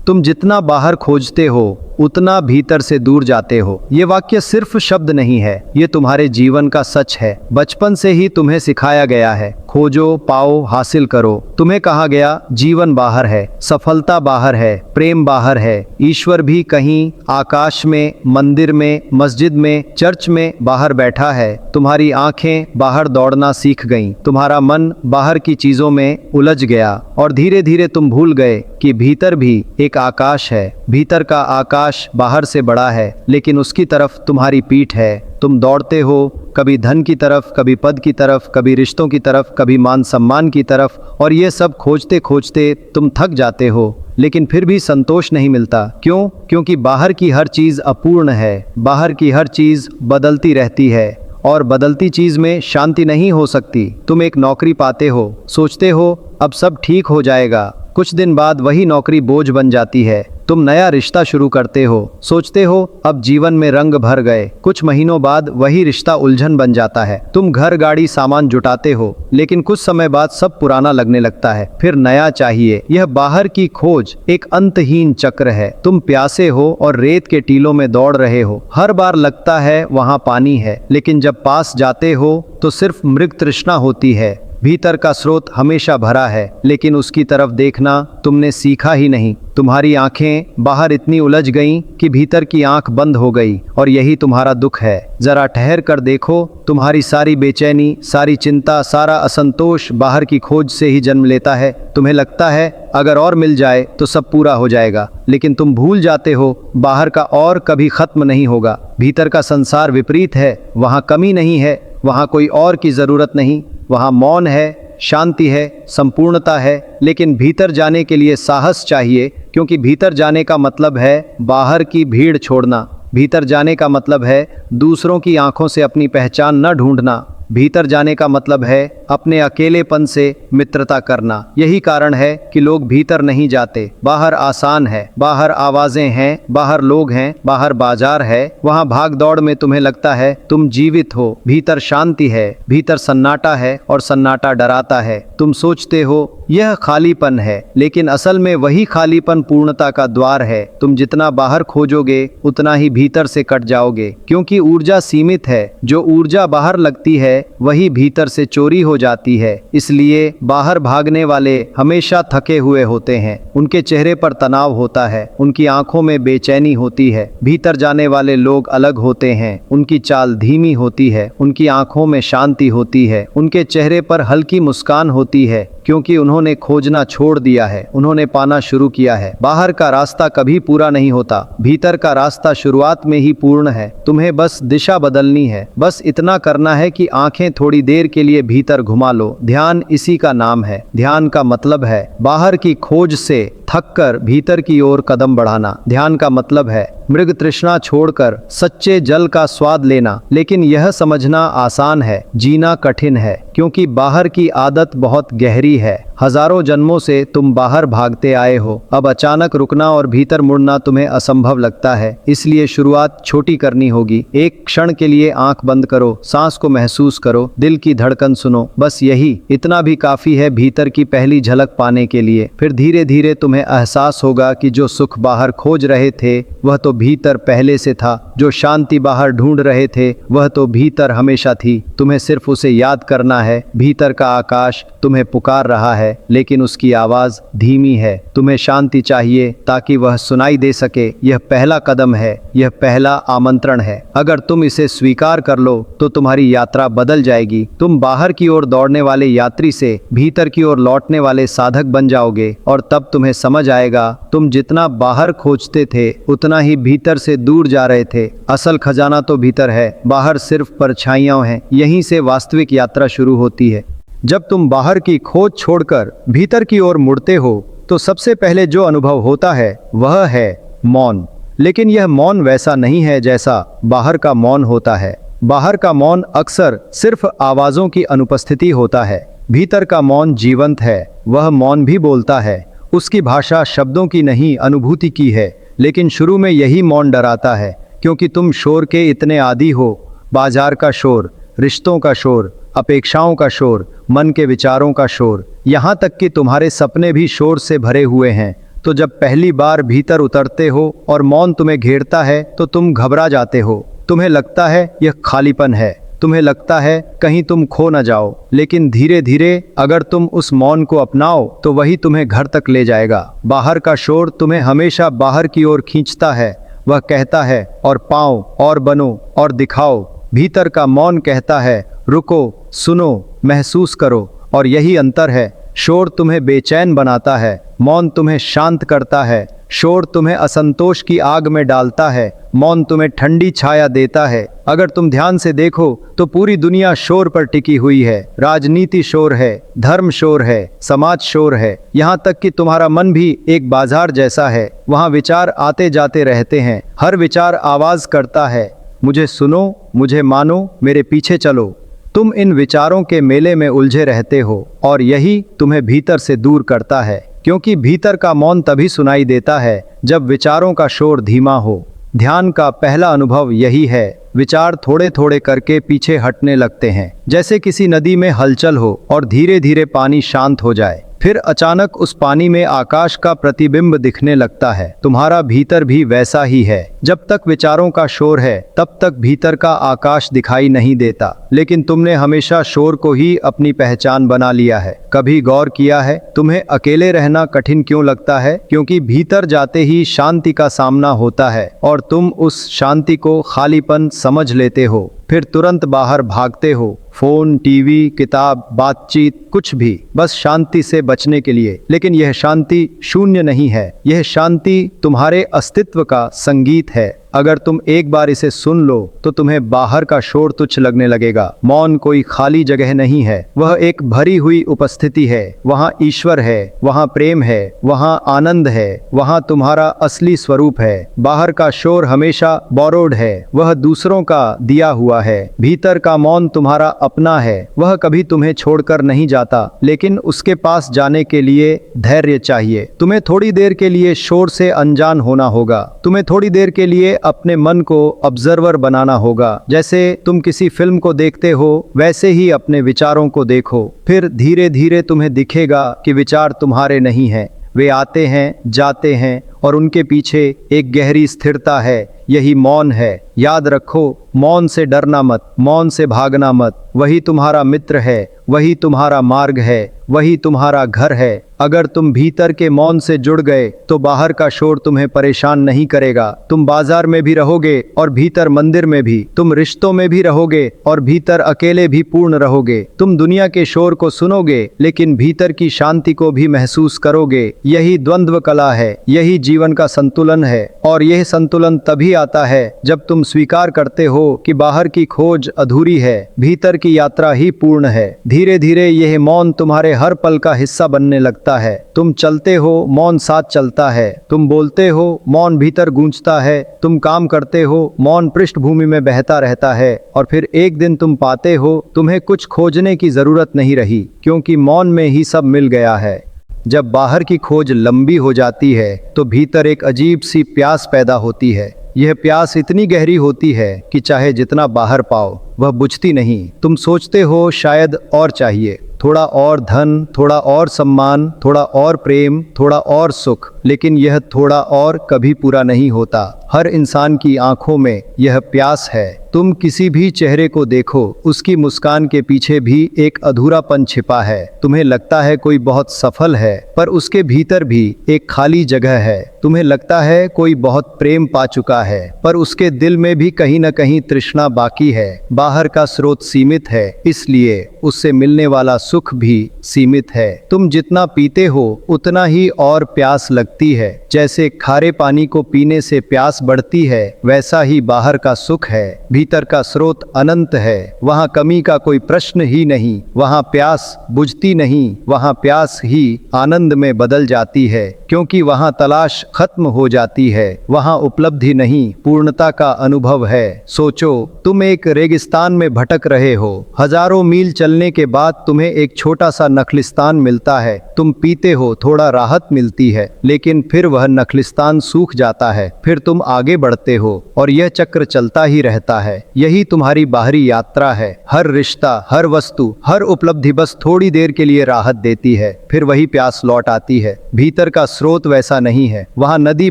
तुम जितना बाहर खोजते हो उतना भीतर से दूर जाते हो। ये वाक्य सिर्फ शब्द नहीं है, ये तुम्हारे जीवन का सच है। बचपन से ही तुम्हें सिखाया गया है, खोजो, पाओ, हासिल करो। तुम्हें कहा गया जीवन बाहर है, सफलता बाहर है, प्रेम बाहर है, ईश्वर भी कहीं आकाश में, मंदिर में, मस्जिद में, चर्च में बाहर बैठा है। तुम्हारी आंखें बाहर दौड़ना सीख गईं, तुम्हारा मन बाहर की चीजों में उलझ गया और धीरे धीरे तुम भूल गए कि भीतर भी एक आकाश है। भीतर का आकाश बाहर से बड़ा है, लेकिन उसकी तरफ तुम्हारी पीठ है। तुम दौड़ते हो, कभी धन की तरफ, कभी पद की तरफ, कभी रिश्तों की तरफ, कभी मान सम्मान की तरफ, और ये सब खोजते खोजते तुम थक जाते हो, लेकिन फिर भी संतोष नहीं मिलता। क्यों? क्योंकि बाहर की हर चीज़ अपूर्ण है, बाहर की हर चीज़ बदलती रहती है और बदलती चीज़ में शांति नहीं हो सकती। तुम एक नौकरी पाते हो, सोचते हो अब सब ठीक हो जाएगा, कुछ दिन बाद वही नौकरी बोझ बन जाती है। तुम नया रिश्ता शुरू करते हो, सोचते हो अब जीवन में रंग भर गए, कुछ महीनों बाद वही रिश्ता उलझन बन जाता है। तुम घर, गाड़ी, सामान जुटाते हो, लेकिन कुछ समय बाद सब पुराना लगने लगता है, फिर नया चाहिए। यह बाहर की खोज एक अंतहीन चक्र है। तुम प्यासे हो और रेत के टीलों में दौड़ रहे हो। हर बार लगता है वहाँ पानी है, लेकिन जब पास जाते हो तो सिर्फ मृग तृष्णा होती है। भीतर का स्रोत हमेशा भरा है, लेकिन उसकी तरफ देखना तुमने सीखा ही नहीं। तुम्हारी आंखें बाहर इतनी उलझ गईं कि भीतर की आंख बंद हो गई, और यही तुम्हारा दुख है। जरा ठहर कर देखो, तुम्हारी सारी बेचैनी, सारी चिंता, सारा असंतोष बाहर की खोज से ही जन्म लेता है। तुम्हें लगता है अगर और मिल जाए तो सब पूरा हो जाएगा, लेकिन तुम भूल जाते हो बाहर का और कभी खत्म नहीं होगा। भीतर का संसार विपरीत है, वहाँ कमी नहीं है, वहाँ कोई और की जरूरत नहीं, वहाँ मौन है, शांति है, संपूर्णता है। लेकिन भीतर जाने के लिए साहस चाहिए, क्योंकि भीतर जाने का मतलब है बाहर की भीड़ छोड़ना। भीतर जाने का मतलब है दूसरों की आंखों से अपनी पहचान न ढूंढना। भीतर जाने का मतलब है अपने अकेलेपन से मित्रता करना। यही कारण है कि लोग भीतर नहीं जाते। बाहर आसान है, बाहर आवाजें हैं, बाहर लोग हैं, बाहर बाजार है, वहाँ भाग दौड़ में तुम्हें लगता है तुम जीवित हो। भीतर शांति है, भीतर सन्नाटा है, और सन्नाटा डराता है। तुम सोचते हो यह खालीपन है, लेकिन असल में वही खालीपन पूर्णता का द्वार है। तुम जितना बाहर खोजोगे उतना ही भीतर से कट जाओगे, क्योंकि ऊर्जा सीमित है। जो ऊर्जा बाहर लगती है वही भीतर से चोरी हो जाती है। इसलिए बाहर भागने वाले हमेशा थके हुए होते हैं, उनके चेहरे पर तनाव होता है, उनकी आंखों में बेचैनी होती है। भीतर जाने वाले लोग अलग होते हैं, उनकी चाल धीमी होती है, उनकी आंखों में शांति होती है, उनके चेहरे पर हल्की मुस्कान होती है, क्योंकि उन्होंने खोजना छोड़ दिया है, उन्होंने पाना शुरू किया है। बाहर का रास्ता कभी पूरा नहीं होता, भीतर का रास्ता शुरुआत में ही पूर्ण है। तुम्हें बस दिशा बदलनी है, बस इतना करना है कि आंखें थोड़ी देर के लिए भीतर घुमा लो। ध्यान इसी का नाम है। ध्यान का मतलब है बाहर की खोज से थककर भीतर की ओर कदम बढ़ाना। ध्यान का मतलब है मृग तृष्णा छोड़कर सच्चे जल का स्वाद लेना। लेकिन यह समझना आसान है, जीना कठिन है, क्योंकि बाहर की आदत बहुत गहरी है। हजारों जन्मों से तुम बाहर भागते आए हो, अब अचानक रुकना और भीतर मुड़ना तुम्हें असंभव लगता है। इसलिए शुरुआत छोटी करनी होगी। एक क्षण के लिए आंख बंद करो, सांस को महसूस करो, दिल की धड़कन सुनो। बस यही, इतना भी काफी है भीतर की पहली झलक पाने के लिए। फिर धीरे धीरे तुम्हें एहसास होगा कि जो सुख बाहर खोज रहे थे वह तो भीतर पहले से था, जो शांति बाहर ढूंढ रहे थे वह तो भीतर हमेशा थी। तुम्हें सिर्फ उसे याद करना है। भीतर का आकाश तुम्हें पुकार रहा है, लेकिन उसकी आवाज धीमी है। तुम्हें शांति चाहिए ताकि वह सुनाई दे सके। यह पहला कदम है, यह पहला आमंत्रण है। अगर तुम इसे स्वीकार कर लो तो तुम्हारी यात्रा बदल जाएगी। तुम बाहर की ओर दौड़ने वाले यात्री से भीतर की ओर लौटने वाले साधक बन जाओगे, और तब तुम्हें समझ आएगा तुम जितना बाहर खोजते थे उतना ही भीतर से दूर जा रहे थे। असल खजाना तो भीतर है, बाहर सिर्फ परछाइयां हैं। यहीं से वास्तविक यात्रा शुरू होती है। जब तुम बाहर की खोज छोड़कर भीतर की ओर मुड़ते हो तो सबसे पहले जो अनुभव होता है वह है मौन। लेकिन यह मौन वैसा नहीं है जैसा बाहर का मौन होता है। बाहर का मौन अक्सर सिर्फ आवाज़ों की अनुपस्थिति होता है। भीतर का मौन जीवंत है, वह मौन भी बोलता है। उसकी भाषा शब्दों की नहीं, अनुभूति की है। लेकिन शुरू में यही मौन डराता है, क्योंकि तुम शोर के इतने आदी हो। बाजार का शोर, रिश्तों का शोर, अपेक्षाओं का शोर, मन के विचारों का शोर, यहाँ तक कि तुम्हारे सपने भी शोर से भरे हुए हैं। तो जब पहली बार भीतर उतरते हो और मौन तुम्हें घेरता है तो तुम घबरा जाते हो। तुम्हें लगता है यह खालीपन है, तुम्हें लगता है कहीं तुम खो न जाओ। लेकिन धीरे धीरे अगर तुम उस मौन को अपनाओ तो वही तुम्हें घर तक ले जाएगा। बाहर का शोर तुम्हें हमेशा बाहर की ओर खींचता है, वह कहता है और पाओ और बनो और दिखाओ। भीतर का मौन कहता है रुको, सुनो, महसूस करो। और यही अंतर है। शोर तुम्हें बेचैन बनाता है, मौन तुम्हें शांत करता है। शोर तुम्हें असंतोष की आग में डालता है, मौन तुम्हें ठंडी छाया देता है। अगर तुम ध्यान से देखो तो पूरी दुनिया शोर पर टिकी हुई है। राजनीति शोर है, धर्म शोर है, समाज शोर है, यहाँ तक कि तुम्हारा मन भी एक बाजार जैसा है। वहाँ विचार आते जाते रहते हैं, हर विचार आवाज करता है, मुझे सुनो, मुझे मानो, मेरे पीछे चलो। तुम इन विचारों के मेले में उलझे रहते हो और यही तुम्हें भीतर से दूर करता है, क्योंकि भीतर का मौन तभी सुनाई देता है जब विचारों का शोर धीमा हो। ध्यान का पहला अनुभव यही है। विचार थोड़े थोड़े करके पीछे हटने लगते हैं, जैसे किसी नदी में हलचल हो और धीरे धीरे पानी शांत हो जाए। फिर अचानक उस पानी में आकाश का प्रतिबिंब दिखने लगता है। तुम्हारा भीतर भी वैसा ही है। जब तक विचारों का शोर है तब तक भीतर का आकाश दिखाई नहीं देता। लेकिन तुमने हमेशा शोर को ही अपनी पहचान बना लिया है। कभी गौर किया है तुम्हें अकेले रहना कठिन क्यों लगता है? क्योंकि भीतर जाते ही शांति का सामना होता है और तुम उस शांति को खालीपन समझ लेते हो। फिर तुरंत बाहर भागते हो, फोन, टीवी, किताब, बातचीत, कुछ भी, बस शांति से बचने के लिए। लेकिन यह शांति शून्य नहीं है, यह शांति तुम्हारे अस्तित्व का संगीत है। अगर तुम एक बार इसे सुन लो तो तुम्हें बाहर का शोर तुच्छ लगने लगेगा। मौन कोई खाली जगह नहीं है, वह एक भरी हुई उपस्थिति है। वहाँ ईश्वर है, वहाँ प्रेम है, वहाँ आनंद है, वहाँ तुम्हारा असली स्वरूप है। बाहर का शोर हमेशा बोरोड है, वह दूसरों का दिया हुआ है। भीतर का मौन तुम्हारा अपना है, वह कभी तुम्हें छोड़कर नहीं जाता। लेकिन उसके पास जाने के लिए धैर्य चाहिए। तुम्हें थोड़ी देर के लिए शोर से अनजान होना होगा। तुम्हें थोड़ी देर के लिए अपने मन को ऑब्जर्वर बनाना होगा। जैसे तुम किसी फिल्म को देखते हो वैसे ही अपने विचारों को देखो। फिर धीरे धीरे तुम्हें दिखेगा कि विचार तुम्हारे नहीं हैं, वे आते हैं, जाते हैं और उनके पीछे एक गहरी स्थिरता है। यही मौन है। याद रखो, मौन से डरना मत, मौन से भागना मत। वही तुम्हारा मित्र है, वही तुम्हारा मार्ग है, वही तुम्हारा घर है। अगर तुम भीतर के मौन से जुड़ गए तो बाहर का शोर तुम्हें परेशान नहीं करेगा। तुम बाजार में भी रहोगे और भीतर मंदिर में भी। तुम रिश्तों में भी रहोगे और भीतर अकेले भी पूर्ण रहोगे। तुम दुनिया के शोर को सुनोगे लेकिन भीतर की शांति को भी महसूस करोगे। यही द्वंद्व कला है, यही जीवन का संतुलन है। और यह संतुलन तभी आता है जब तुम स्वीकार करते हो कि बाहर की खोज अधूरी है, भीतर की यात्रा ही पूर्ण है। धीरे धीरे यह मौन तुम्हारे हर पल का हिस्सा बनने लगता है। तुम चलते हो, मौन साथ चलता है। तुम बोलते हो, मौन भीतर गूंजता है। तुम काम करते हो, मौन पृष्ठभूमि में बहता रहता है। और फिर एक दिन तुम पाते हो तुम्हें कुछ खोजने की जरूरत नहीं रही, क्योंकि मौन में ही सब मिल गया है। जब बाहर की खोज लंबी हो जाती है तो भीतर एक अजीब सी प्यास पैदा होती है। यह प्यास इतनी गहरी होती है कि चाहे जितना बाहर पाओ वह बुझती नहीं। तुम सोचते हो शायद और चाहिए, थोड़ा और धन, थोड़ा और सम्मान, थोड़ा और प्रेम, थोड़ा और सुख। लेकिन यह थोड़ा और कभी पूरा नहीं होता। हर इंसान की आंखों में यह प्यास है। तुम किसी भी चेहरे को देखो, उसकी मुस्कान के पीछे भी एक अधूरापन छिपा है। तुम्हें लगता है कोई बहुत सफल है, पर उसके भीतर भी एक खाली जगह है। तुम्हें लगता है कोई बहुत प्रेम पा चुका है, पर उसके दिल में भी कहीं न कहीं तृष्णा बाकी है। बाहर का स्रोत सीमित है, इसलिए उससे मिलने वाला सुख भी सीमित है। तुम जितना पीते हो उतना ही और प्यास लगती है। जैसे खारे पानी को पीने से प्यास बढ़ती है, वैसा ही बाहर का सुख है। भीतर का स्रोत अनंत है, वहाँ कमी का कोई प्रश्न ही नहीं। वहाँ प्यास बुझती नहीं, वहाँ प्यास ही आनंद में बदल जाती है, क्योंकि वहाँ तलाश खत्म हो जाती है। वहाँ उपलब्धि नहीं, पूर्णता का अनुभव है। सोचो, तुम एक रेगिस्तान में भटक रहे हो। हजारों मील चलने के बाद तुम्हें एक छोटा सा नखलिस्तान मिलता है। तुम पीते हो, थोड़ा राहत मिलती है, लेकिन लेकिन फिर वह नखलिस्तान सूख जाता है, फिर तुम आगे बढ़ते हो और यह चक्र चलता ही रहता है। यही तुम्हारी बाहरी यात्रा है। हर रिश्ता, हर वस्तु, हर उपलब्धि बस थोड़ी देर के लिए राहत देती है, फिर वही प्यास लौट आती है। भीतर का स्रोत वैसा नहीं है। वहाँ नदी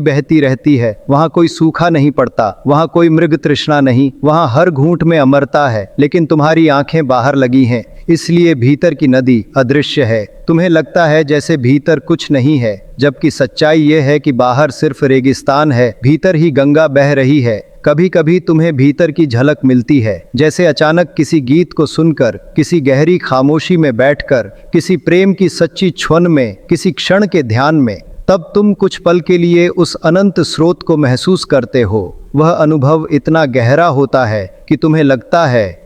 बहती रहती है, वहाँ कोई सूखा नहीं पड़ता, वहाँ कोई मृग तृष्णा नहीं, वहाँ हर घूंट में अमरता है। लेकिन तुम्हारी आंखें बाहर लगी हैं, इसलिए भीतर की नदी अदृश्य है। तुम्हें लगता है जैसे भीतर कुछ नहीं है, जबकि सच्चाई यह है कि बाहर सिर्फ रेगिस्तान है, भीतर ही गंगा बह रही है। कभी कभी तुम्हें भीतर की झलक मिलती है, जैसे अचानक किसी गीत को सुनकर, किसी गहरी खामोशी में बैठकर, किसी प्रेम की सच्ची छुअन में, किसी क्षण के ध्यान में। तब तुम कुछ पल के लिए उस अनंत स्रोत को महसूस करते हो। वह अनुभव इतना गहरा होता है कि तुम्हें लगता है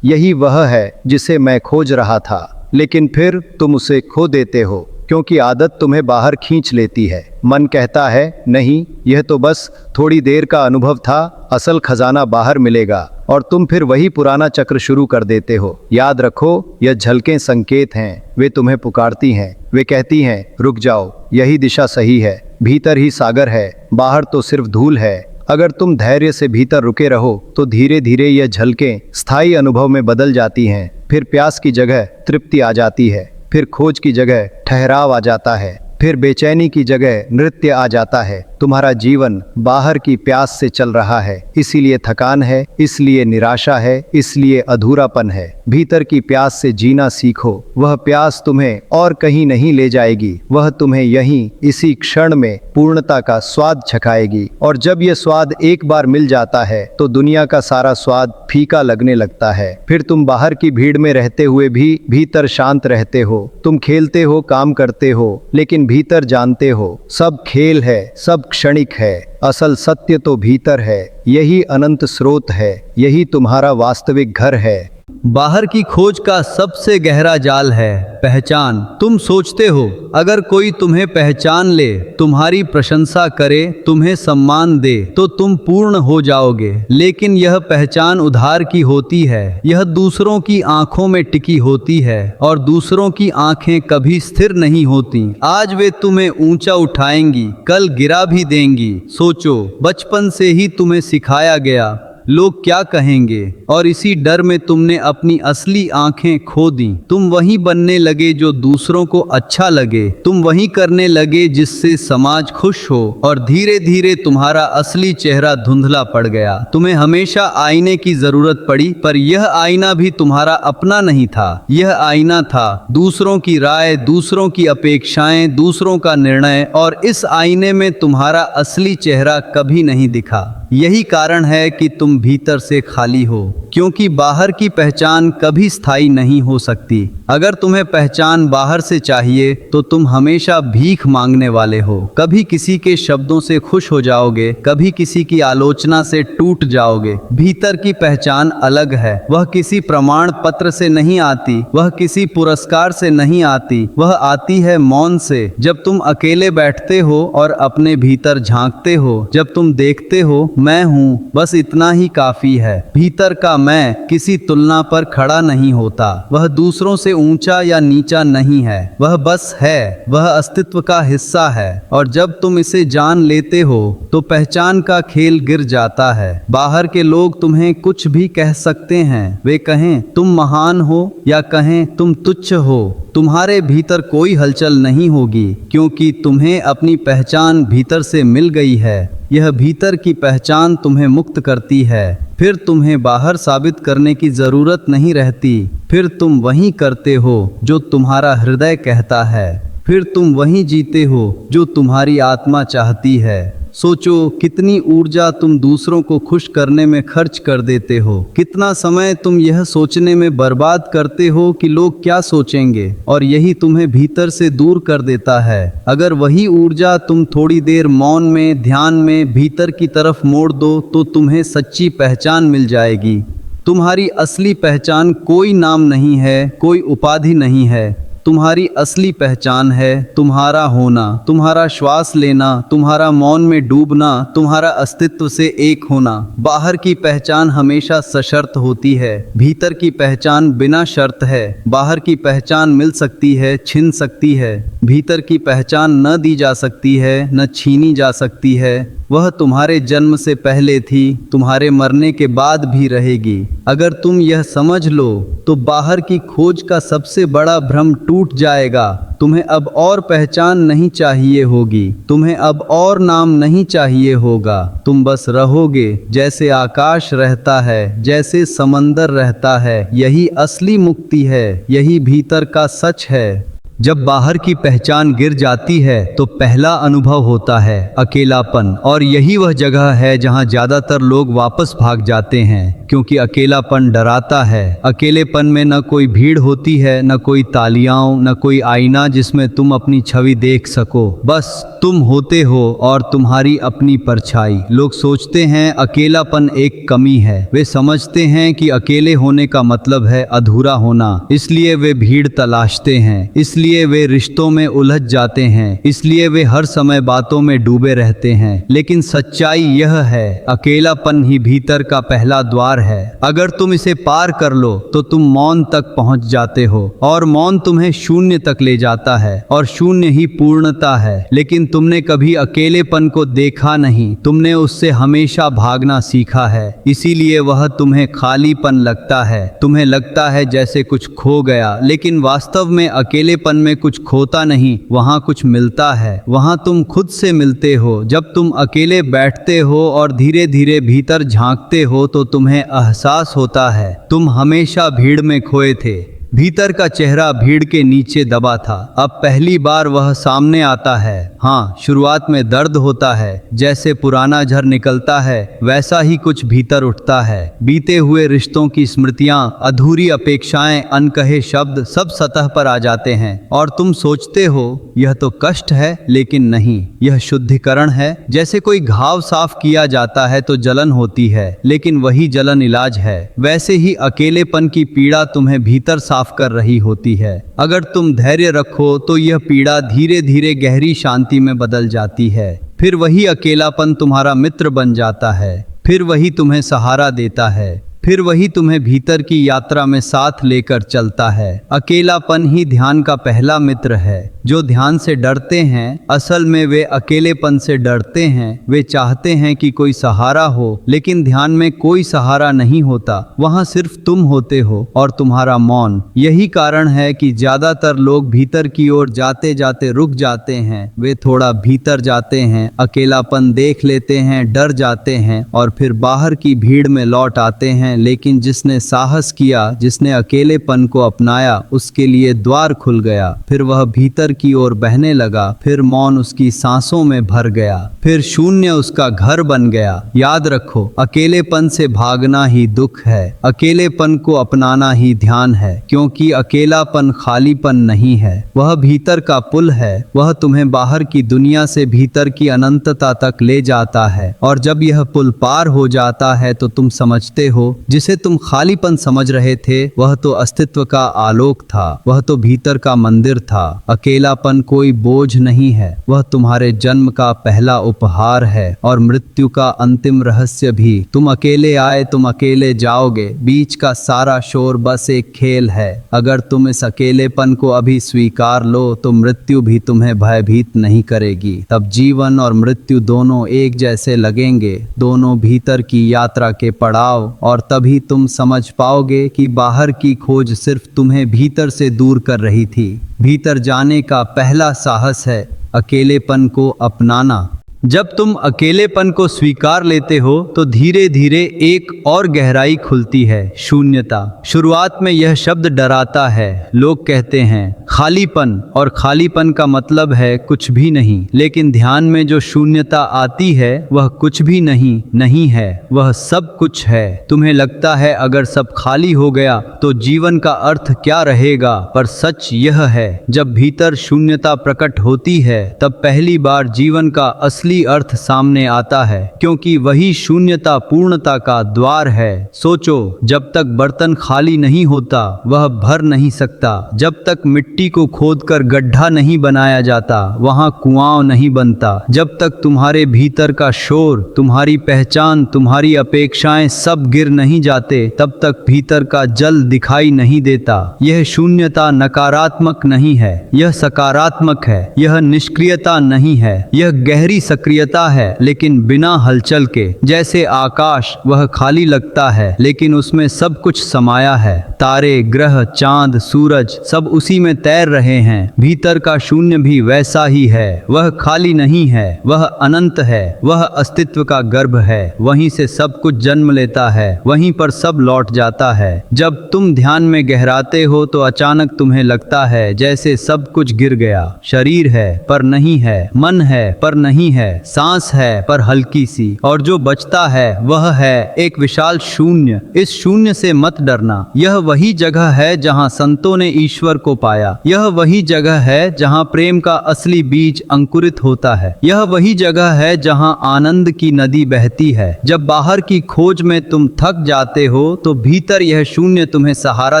यही वह है जिसे मैं खोज रहा था। लेकिन फिर तुम उसे खो देते हो, क्योंकि आदत तुम्हें बाहर खींच लेती है। मन कहता है नहीं, यह तो बस थोड़ी देर का अनुभव था, असल खजाना बाहर मिलेगा। और तुम फिर वही पुराना चक्र शुरू कर देते हो। याद रखो, यह झलकें संकेत हैं। वे तुम्हें पुकारती हैं, वे कहती हैं रुक जाओ, यही दिशा सही है। भीतर ही सागर है, बाहर तो सिर्फ धूल है। अगर तुम धैर्य से भीतर रुके रहो तो धीरे धीरे यह झलकें स्थायी अनुभव में बदल जाती हैं। फिर प्यास की जगह तृप्ति आ जाती है, फिर खोज की जगह ठहराव आ जाता है, फिर बेचैनी की जगह नृत्य आ जाता है। तुम्हारा जीवन बाहर की प्यास से चल रहा है, इसीलिए थकान है, इसलिए निराशा है, इसलिए अधूरापन है। भीतर की प्यास से जीना सीखो। वह प्यास तुम्हें और कहीं नहीं ले जाएगी, वह तुम्हें यहीं इसी क्षण में पूर्णता का स्वाद छकाएगी। और जब यह स्वाद एक बार मिल जाता है तो दुनिया का सारा स्वाद फीका लगने लगता है। फिर तुम बाहर की भीड़ में रहते हुए भी भीतर शांत रहते हो। तुम खेलते हो, काम करते हो, लेकिन भीतर जानते हो सब खेल है, सब क्षणिक है। असल सत्य तो भीतर है। यही अनंत स्रोत है, यही तुम्हारा वास्तविक घर है। बाहर की खोज का सबसे गहरा जाल है पहचान। तुम सोचते हो अगर कोई तुम्हें पहचान ले, तुम्हारी प्रशंसा करे, तुम्हें सम्मान दे तो तुम पूर्ण हो जाओगे। लेकिन यह पहचान उधार की होती है। यह दूसरों की आंखों में टिकी होती है और दूसरों की आंखें कभी स्थिर नहीं होती। आज वे तुम्हें ऊंचा उठाएंगी, कल गिरा भी देंगी। सोचो, बचपन से ही तुम्हें सिखाया गया लोग क्या कहेंगे, और इसी डर में तुमने अपनी असली आंखें खो दी। तुम वही बनने लगे जो दूसरों को अच्छा लगे, तुम वही करने लगे जिससे समाज खुश हो, और धीरे धीरे तुम्हारा असली चेहरा धुंधला पड़ गया। तुम्हें हमेशा आईने की जरूरत पड़ी, पर यह आईना भी तुम्हारा अपना नहीं था। यह आईना था दूसरों की राय, दूसरों की अपेक्षाएं, दूसरों का निर्णय, और इस आईने में तुम्हारा असली चेहरा कभी नहीं दिखा। यही कारण है कि तुम भीतर से खाली हो, क्योंकि बाहर की पहचान कभी स्थायी नहीं हो सकती। अगर तुम्हें पहचान बाहर से चाहिए तो तुम हमेशा भीख मांगने वाले हो। कभी किसी के शब्दों से खुश हो जाओगे, कभी किसी की आलोचना से टूट जाओगे। भीतर की पहचान अलग है। वह किसी प्रमाण पत्र से नहीं आती, वह किसी पुरस्कार से नहीं आती, वह आती है मौन से। जब तुम अकेले बैठते हो और अपने भीतर झांकते हो, जब तुम देखते हो मैं हूँ, बस इतना ही काफी है। भीतर का मैं किसी तुलना पर खड़ा नहीं होता। वह दूसरों से ऊंचा या नीचा नहीं है, वह बस है, वह अस्तित्व का हिस्सा है। और जब तुम इसे जान लेते हो तो पहचान का खेल गिर जाता है। बाहर के लोग तुम्हें कुछ भी कह सकते हैं। वे कहें तुम महान हो या कहें तुम तुच्छ हो, तुम्हारे भीतर कोई हलचल नहीं होगी, क्योंकि तुम्हें अपनी पहचान भीतर से मिल गई है। यह भीतर की पहचान तुम्हें मुक्त करती है। फिर तुम्हें बाहर साबित करने की जरूरत नहीं रहती। फिर तुम वही करते हो जो तुम्हारा हृदय कहता है। फिर तुम वही जीते हो जो तुम्हारी आत्मा चाहती है। सोचो कितनी ऊर्जा तुम दूसरों को खुश करने में खर्च कर देते हो। कितना समय तुम यह सोचने में बर्बाद करते हो कि लोग क्या सोचेंगे, और यही तुम्हें भीतर से दूर कर देता है। अगर वही ऊर्जा तुम थोड़ी देर मौन में, ध्यान में भीतर की तरफ मोड़ दो तो तुम्हें सच्ची पहचान मिल जाएगी। तुम्हारी असली पहचान कोई नाम नहीं है, कोई उपाधि नहीं है। तुम्हारी असली पहचान है तुम्हारा होना, तुम्हारा श्वास लेना, तुम्हारा मौन में डूबना, तुम्हारा अस्तित्व से एक होना। बाहर की पहचान हमेशा सशर्त होती है, भीतर की पहचान बिना शर्त है। बाहर की पहचान मिल सकती है, छिन सकती है, भीतर की पहचान न दी जा सकती है, न छीनी जा सकती है। वह तुम्हारे जन्म से पहले थी, तुम्हारे मरने के बाद भी रहेगी। अगर तुम यह समझ लो तो बाहर की खोज का सबसे बड़ा भ्रम टूट जाएगा। तुम्हें अब और पहचान नहीं चाहिए होगी, तुम्हें अब और नाम नहीं चाहिए होगा। तुम बस रहोगे जैसे आकाश रहता है, जैसे समंदर रहता है। यही असली मुक्ति है, यही भीतर का सच है। जब बाहर की पहचान गिर जाती है तो पहला अनुभव होता है अकेलापन, और यही वह जगह है जहां ज़्यादातर लोग वापस भाग जाते हैं, क्योंकि अकेलापन डराता है। अकेलेपन में न कोई भीड़ होती है, न कोई तालियां, न कोई आईना जिसमें तुम अपनी छवि देख सको। बस तुम होते हो और तुम्हारी अपनी परछाई। लोग सोचते हैं अकेलापन एक कमी है। वे समझते हैं कि अकेले होने का मतलब है अधूरा होना, इसलिए वे भीड़ तलाशते हैं, इसलिए वे रिश्तों में उलझ जाते हैं, इसलिए वे हर समय बातों में डूबे रहते हैं। लेकिन सच्चाई यह है, अकेलापन ही भीतर का पहला द्वार है। अगर तुम इसे पार कर लो तो तुम मौन तक पहुंच जाते हो, और मौन तुम्हें शून्य तक ले जाता है, और शून्य ही पूर्णता है। लेकिन तुमने कभी अकेलेपन को देखा नहीं, तुमने उससे हमेशा भागना सीखा है, इसीलिए वह तुम्हें खालीपन लगता है। तुम्हें लगता है जैसे कुछ खो गया, लेकिन वास्तव में अकेलेपन में कुछ खोता नहीं, वहाँ कुछ मिलता है। वहाँ तुम खुद से मिलते हो। जब तुम अकेले बैठते हो और धीरे धीरे भीतर झांकते हो तो तुम्हें एहसास होता है तुम हमेशा भीड़ में खोए थे। भीतर का चेहरा भीड़ के नीचे दबा था, अब पहली बार वह सामने आता है। हाँ, शुरुआत में दर्द होता है, जैसे पुराना झर निकलता है वैसा ही कुछ भीतर उठता है। बीते हुए रिश्तों की स्मृतियां, अधूरी अपेक्षाएं, अनकहे शब्द सब सतह पर आ जाते हैं, और तुम सोचते हो यह तो कष्ट है, लेकिन नहीं, यह शुद्धिकरण है। जैसे कोई घाव साफ किया जाता है तो जलन होती है, लेकिन वही जलन इलाज है। वैसे ही अकेलेपन की पीड़ा तुम्हें भीतर साफ कर रही होती है। अगर तुम धैर्य रखो तो यह पीड़ा धीरे धीरे गहरी शांति में बदल जाती है। फिर वही अकेलापन तुम्हारा मित्र बन जाता है, फिर वही तुम्हें सहारा देता है, फिर वही तुम्हें भीतर की यात्रा में साथ लेकर चलता है। अकेलापन ही ध्यान का पहला मित्र है। जो ध्यान से डरते हैं असल में वे अकेलेपन से डरते हैं। वे चाहते हैं कि कोई सहारा हो, लेकिन ध्यान में कोई सहारा नहीं होता, वहाँ सिर्फ तुम होते हो और तुम्हारा मौन। यही कारण है कि ज्यादातर लोग भीतर की ओर जाते जाते रुक जाते हैं। वे थोड़ा भीतर जाते हैं, अकेलापन देख लेते हैं, डर जाते हैं और फिर बाहर की भीड़ में लौट आते हैं। लेकिन जिसने साहस किया, जिसने अकेलेपन को अपनाया, उसके लिए द्वार खुल गया। फिर वह भीतर की ओर बहने लगा, फिर मौन उसकी सांसों में भर गया, फिर शून्य उसका घर बन गया। याद रखो, अकेलेपन से भागना ही दुख है, अकेलेपन को अपनाना ही ध्यान है, क्योंकि अकेलापन खालीपन नहीं है, वह भीतर का पुल है। वह तुम्हें बाहर की दुनिया से भीतर की अनंतता तक ले जाता है, और जब यह पुल पार हो जाता है तो तुम समझते हो जिसे तुम खालीपन समझ रहे थे वह तो अस्तित्व का आलोक था, वह तो भीतर का मंदिर था। अकेलापन कोई बोझ नहीं है, वह तुम्हारे जन्म का पहला उपहार है और मृत्यु का अंतिम रहस्य भी। तुम अकेले आए, तुम अकेले जाओगे, बीच का सारा शोर बस एक खेल है। अगर तुम इस अकेलेपन को अभी स्वीकार लो तो मृत्यु भी तुम्हें भयभीत नहीं करेगी। तब जीवन और मृत्यु दोनों एक जैसे लगेंगे, दोनों भीतर की यात्रा के पड़ाव, और तभी तुम समझ पाओगे कि बाहर की खोज सिर्फ तुम्हें भीतर से दूर कर रही थी। भीतर जाने का पहला साहस है अकेलेपन को अपनाना। जब तुम अकेलेपन को स्वीकार लेते हो तो धीरे धीरे एक और गहराई खुलती है, शून्यता। शुरुआत में यह शब्द डराता है। लोग कहते हैं खालीपन, और खालीपन का मतलब है कुछ भी नहीं। लेकिन ध्यान में जो शून्यता आती है वह कुछ भी नहीं है, वह सब कुछ है। तुम्हें लगता है अगर सब खाली हो गया तो जीवन का अर्थ क्या रहेगा, पर सच यह है जब भीतर शून्यता प्रकट होती है तब पहली बार जीवन का असली असली अर्थ सामने आता है, क्योंकि वही शून्यता पूर्णता का द्वार है। सोचो, जब तक बर्तन खाली नहीं होता वह भर नहीं सकता। जब तक मिट्टी को खोदकर गड्ढा नहीं बनाया जाता वहां कुआं नहीं बनता। जब तक तुम्हारे भीतर का शोर, तुम्हारी पहचान, तुम्हारी अपेक्षाएं सब गिर नहीं जाते, तब तक भीतर का जल दिखाई नहीं देता। यह शून्यता नकारात्मक नहीं है, यह सकारात्मक है। यह निष्क्रियता नहीं है, यह गहरी सक्रियता है, लेकिन बिना हलचल के। जैसे आकाश, वह खाली लगता है लेकिन उसमें सब कुछ समाया है। तारे, ग्रह, चांद, सूरज सब उसी में तैर रहे हैं। भीतर का शून्य भी वैसा ही है। वह खाली नहीं है, वह अनंत है, वह अस्तित्व का गर्भ है। वहीं से सब कुछ जन्म लेता है, वहीं पर सब लौट जाता है। जब तुम ध्यान में गहराते हो तो अचानक तुम्हें लगता है जैसे सब कुछ गिर गया। शरीर है पर नहीं है, मन है पर नहीं है, सांस है पर हल्की सी, और जो बचता है वह है एक विशाल शून्य। इस शून्य से मत डरना। यह वही जगह है जहां संतों ने ईश्वर को पाया। यह वही जगह है जहां प्रेम का असली बीज अंकुरित होता है। यह वही जगह है जहां आनंद की नदी बहती है। जब बाहर की खोज में तुम थक जाते हो तो भीतर यह शून्य तुम्हें सहारा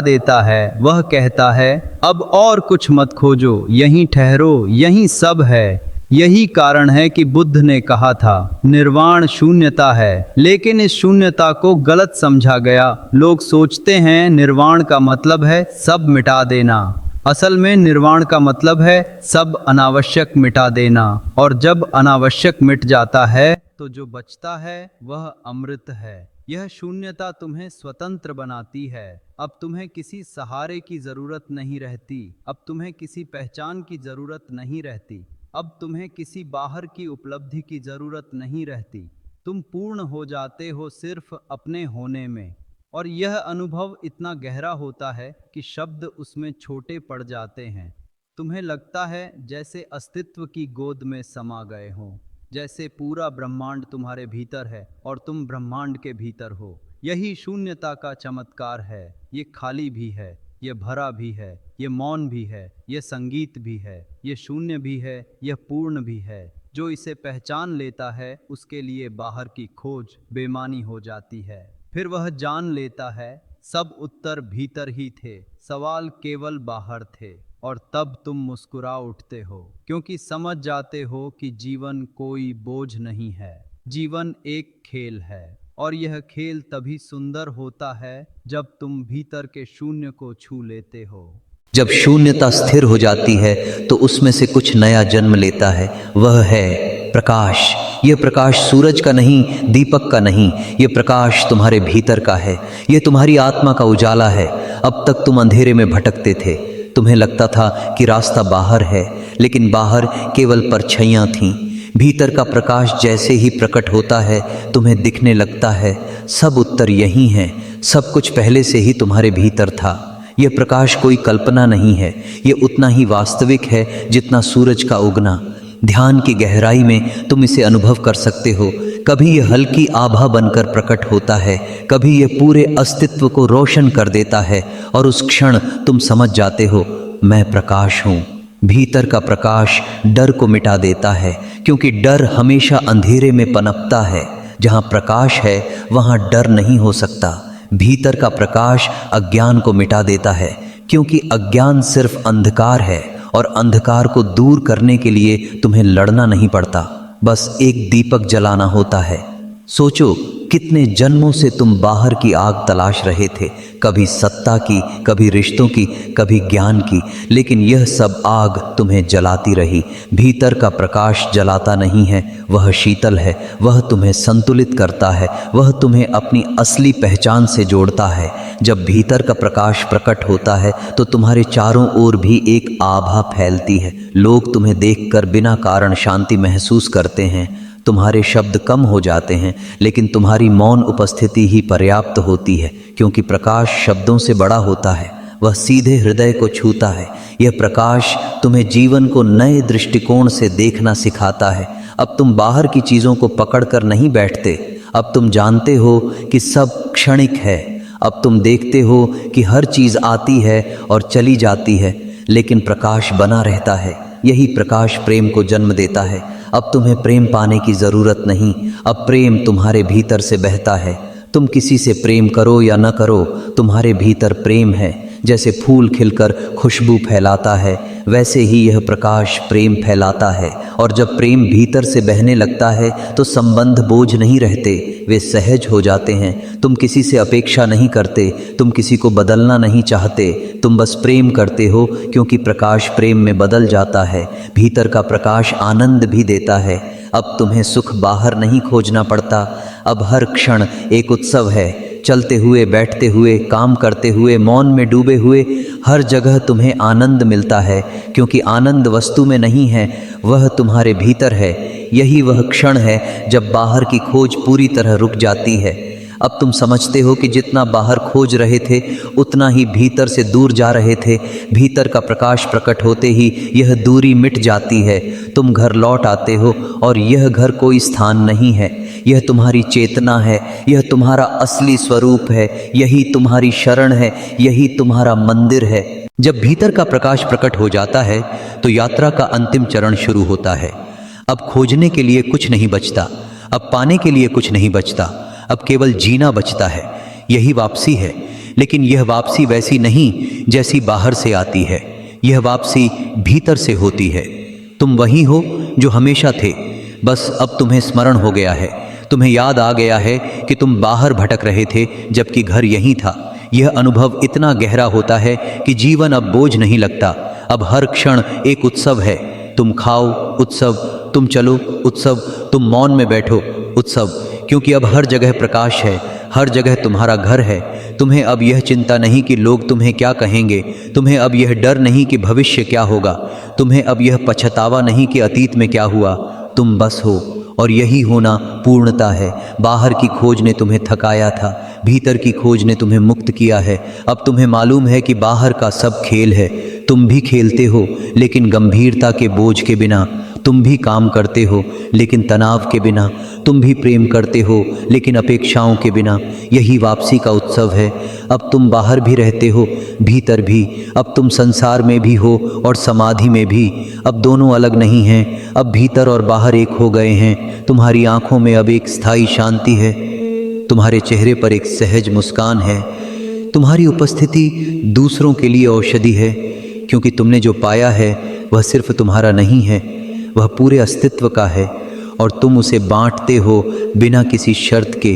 देता है। वह कहता है, अब और कुछ मत खोजो, यहीं ठहरो, यहीं सब है। यही कारण है कि बुद्ध ने कहा था, निर्वाण शून्यता है। लेकिन इस शून्यता को गलत समझा गया। लोग सोचते हैं निर्वाण का मतलब है सब मिटा देना। असल में निर्वाण का मतलब है सब अनावश्यक मिटा देना। और जब अनावश्यक मिट जाता है तो जो बचता है वह अमृत है। यह शून्यता तुम्हें स्वतंत्र बनाती है। अब तुम्हें किसी सहारे की जरूरत नहीं रहती। अब तुम्हें किसी पहचान की जरूरत नहीं रहती। अब तुम्हें किसी बाहर की उपलब्धि की जरूरत नहीं रहती। तुम पूर्ण हो जाते हो सिर्फ अपने होने में। और यह अनुभव इतना गहरा होता है कि शब्द उसमें छोटे पड़ जाते हैं। तुम्हें लगता है जैसे अस्तित्व की गोद में समा गए हो, जैसे पूरा ब्रह्मांड तुम्हारे भीतर है और तुम ब्रह्मांड के भीतर हो। यही शून्यता का चमत्कार है। ये खाली भी है, ये भरा भी है, ये मौन भी है, ये संगीत भी है, ये शून्य भी है, यह पूर्ण भी है। जो इसे पहचान लेता है उसके लिए बाहर की खोज बेमानी हो जाती है। फिर वह जान लेता है सब उत्तर भीतर ही थे, सवाल केवल बाहर थे। और तब तुम मुस्कुरा उठते हो, क्योंकि समझ जाते हो कि जीवन कोई बोझ नहीं है। जीवन एक खेल है, और यह खेल तभी सुंदर होता है जब तुम भीतर के शून्य को छू लेते हो। जब शून्यता स्थिर हो जाती है तो उसमें से कुछ नया जन्म लेता है। वह है प्रकाश। यह प्रकाश सूरज का नहीं, दीपक का नहीं, यह प्रकाश तुम्हारे भीतर का है। यह तुम्हारी आत्मा का उजाला है। अब तक तुम अंधेरे में भटकते थे। तुम्हें लगता था कि रास्ता बाहर है, लेकिन बाहर केवल परछाइयाँ थीं। भीतर का प्रकाश जैसे ही प्रकट होता है तुम्हें दिखने लगता है सब उत्तर यही हैं। सब कुछ पहले से ही तुम्हारे भीतर था। यह प्रकाश कोई कल्पना नहीं है, यह उतना ही वास्तविक है जितना सूरज का उगना। ध्यान की गहराई में तुम इसे अनुभव कर सकते हो। कभी यह हल्की आभा बनकर प्रकट होता है, कभी यह पूरे अस्तित्व को रोशन कर देता है, और उस क्षण तुम समझ जाते हो, मैं प्रकाश हूँ। भीतर का प्रकाश डर को मिटा देता है, क्योंकि डर हमेशा अंधेरे में पनपता है। जहाँ प्रकाश है वहाँ डर नहीं हो सकता। भीतर का प्रकाश अज्ञान को मिटा देता है, क्योंकि अज्ञान सिर्फ अंधकार है, और अंधकार को दूर करने के लिए तुम्हें लड़ना नहीं पड़ता, बस एक दीपक जलाना होता है। सोचो, कितने जन्मों से तुम बाहर की आग तलाश रहे थे, कभी सत्ता की, कभी रिश्तों की, कभी ज्ञान की, लेकिन यह सब आग तुम्हें जलाती रही। भीतर का प्रकाश जलाता नहीं है, वह शीतल है, वह तुम्हें संतुलित करता है, वह तुम्हें अपनी असली पहचान से जोड़ता है। जब भीतर का प्रकाश प्रकट होता है तो तुम्हारे चारों ओर भी एक आभा फैलती है। लोग तुम्हें देखकर बिना कारण शांति महसूस करते हैं। तुम्हारे शब्द कम हो जाते हैं, लेकिन तुम्हारी मौन उपस्थिति ही पर्याप्त होती है, क्योंकि प्रकाश शब्दों से बड़ा होता है। वह सीधे हृदय को छूता है। यह प्रकाश तुम्हें जीवन को नए दृष्टिकोण से देखना सिखाता है। अब तुम बाहर की चीज़ों को पकड़कर नहीं बैठते। अब तुम जानते हो कि सब क्षणिक है। अब तुम देखते हो कि हर चीज़ आती है और चली जाती है, लेकिन प्रकाश बना रहता है। यही प्रकाश प्रेम को जन्म देता है। अब तुम्हें प्रेम पाने की ज़रूरत नहीं, अब प्रेम तुम्हारे भीतर से बहता है। तुम किसी से प्रेम करो या न करो, तुम्हारे भीतर प्रेम है। जैसे फूल खिलकर खुशबू फैलाता है, वैसे ही यह प्रकाश प्रेम फैलाता है। और जब प्रेम भीतर से बहने लगता है तो संबंध बोझ नहीं रहते, वे सहज हो जाते हैं। तुम किसी से अपेक्षा नहीं करते, तुम किसी को बदलना नहीं चाहते, तुम बस प्रेम करते हो, क्योंकि प्रकाश प्रेम में बदल जाता है। भीतर का प्रकाश आनंद भी देता है। अब तुम्हें सुख बाहर नहीं खोजना पड़ता, अब हर क्षण एक उत्सव है। चलते हुए, बैठते हुए, काम करते हुए, मौन में डूबे हुए, हर जगह तुम्हें आनंद मिलता है, क्योंकि आनंद वस्तु में नहीं है, वह तुम्हारे भीतर है। यही वह क्षण है जब बाहर की खोज पूरी तरह रुक जाती है। अब तुम समझते हो कि जितना बाहर खोज रहे थे उतना ही भीतर से दूर जा रहे थे। भीतर का प्रकाश प्रकट होते ही यह दूरी मिट जाती है। तुम घर लौट आते हो और यह घर कोई स्थान नहीं है, यह तुम्हारी चेतना है, यह तुम्हारा असली स्वरूप है, यही तुम्हारी शरण है, यही तुम्हारा मंदिर है। जब भीतर का प्रकाश प्रकट हो जाता है तो यात्रा का अंतिम चरण शुरू होता है। अब खोजने के लिए कुछ नहीं बचता, अब पाने के लिए कुछ नहीं बचता, अब केवल जीना बचता है। यही वापसी है, लेकिन यह वापसी वैसी नहीं जैसी बाहर से आती है, यह वापसी भीतर से होती है। तुम वही हो जो हमेशा थे, बस अब तुम्हें स्मरण हो गया है, तुम्हें याद आ गया है कि तुम बाहर भटक रहे थे जबकि घर यहीं था। यह अनुभव इतना गहरा होता है कि जीवन अब बोझ नहीं लगता, अब हर क्षण एक उत्सव है। तुम खाओ उत्सव, तुम चलो उत्सव, तुम मौन में बैठो उत्सव, क्योंकि अब हर जगह प्रकाश है, हर जगह तुम्हारा घर है। तुम्हें अब यह चिंता नहीं कि लोग तुम्हें क्या कहेंगे, तुम्हें अब यह डर नहीं कि भविष्य क्या होगा, तुम्हें अब यह पछतावा नहीं कि अतीत में क्या हुआ। तुम बस हो, और यही होना पूर्णता है। बाहर की खोज ने तुम्हें थकाया था, भीतर की खोज ने तुम्हें मुक्त किया है। अब तुम्हें मालूम है कि बाहर का सब खेल है, तुम भी खेलते हो लेकिन गंभीरता के बोझ के बिना। तुम भी काम करते हो लेकिन तनाव के बिना, तुम भी प्रेम करते हो लेकिन अपेक्षाओं के बिना। यही वापसी का उत्सव है। अब तुम बाहर भी रहते हो, भीतर भी। अब तुम संसार में भी हो और समाधि में भी। अब दोनों अलग नहीं हैं, अब भीतर और बाहर एक हो गए हैं। तुम्हारी आंखों में अब एक स्थायी शांति है, तुम्हारे चेहरे पर एक सहज मुस्कान है। तुम्हारी उपस्थिति दूसरों के लिए औषधि है, क्योंकि तुमने जो पाया है वह सिर्फ तुम्हारा नहीं है, वह पूरे अस्तित्व का है, और तुम उसे बांटते हो बिना किसी शर्त के।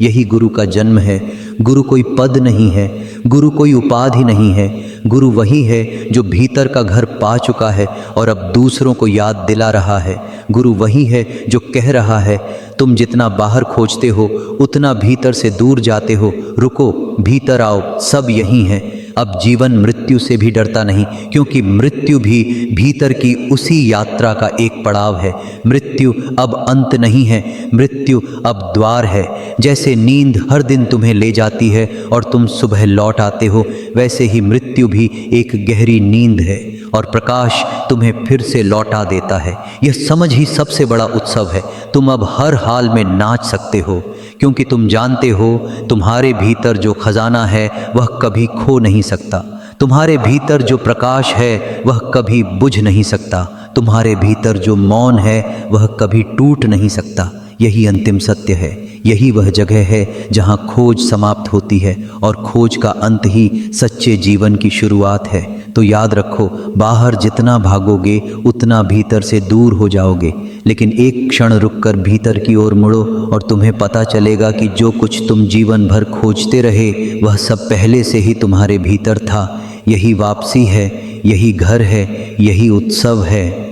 यही गुरु का जन्म है। गुरु कोई पद नहीं है, गुरु कोई उपाधि नहीं है। गुरु वही है जो भीतर का घर पा चुका है और अब दूसरों को याद दिला रहा है। गुरु वही है जो कह रहा है, तुम जितना बाहर खोजते हो उतना भीतर से दूर जाते हो। रुको, भीतर आओ, सब यही है। अब जीवन मृत्यु से भी डरता नहीं, क्योंकि मृत्यु भी भीतर की उसी यात्रा का एक पड़ाव है। मृत्यु अब अंत नहीं है, मृत्यु अब द्वार है। जैसे नींद हर दिन तुम्हें ले जाती है और तुम सुबह लौट आते हो, वैसे ही मृत्यु भी एक गहरी नींद है और प्रकाश तुम्हें फिर से लौटा देता है। यह समझ ही सबसे बड़ा उत्सव है। तुम अब हर हाल में नाच सकते हो, क्योंकि तुम जानते हो तुम्हारे भीतर जो खजाना है वह कभी खो नहीं सकता। तुम्हारे भीतर जो प्रकाश है वह कभी बुझ नहीं सकता। तुम्हारे भीतर जो मौन है वह कभी टूट नहीं सकता। यही अंतिम सत्य है। यही वह जगह है जहाँ खोज समाप्त होती है और खोज का अंत ही सच्चे जीवन की शुरुआत है। तो याद रखो, बाहर जितना भागोगे उतना भीतर से दूर हो जाओगे, लेकिन एक क्षण रुककर भीतर की ओर मुड़ो और तुम्हें पता चलेगा कि जो कुछ तुम जीवन भर खोजते रहे वह सब पहले से ही तुम्हारे भीतर था। यही वापसी है, यही घर है, यही उत्सव है।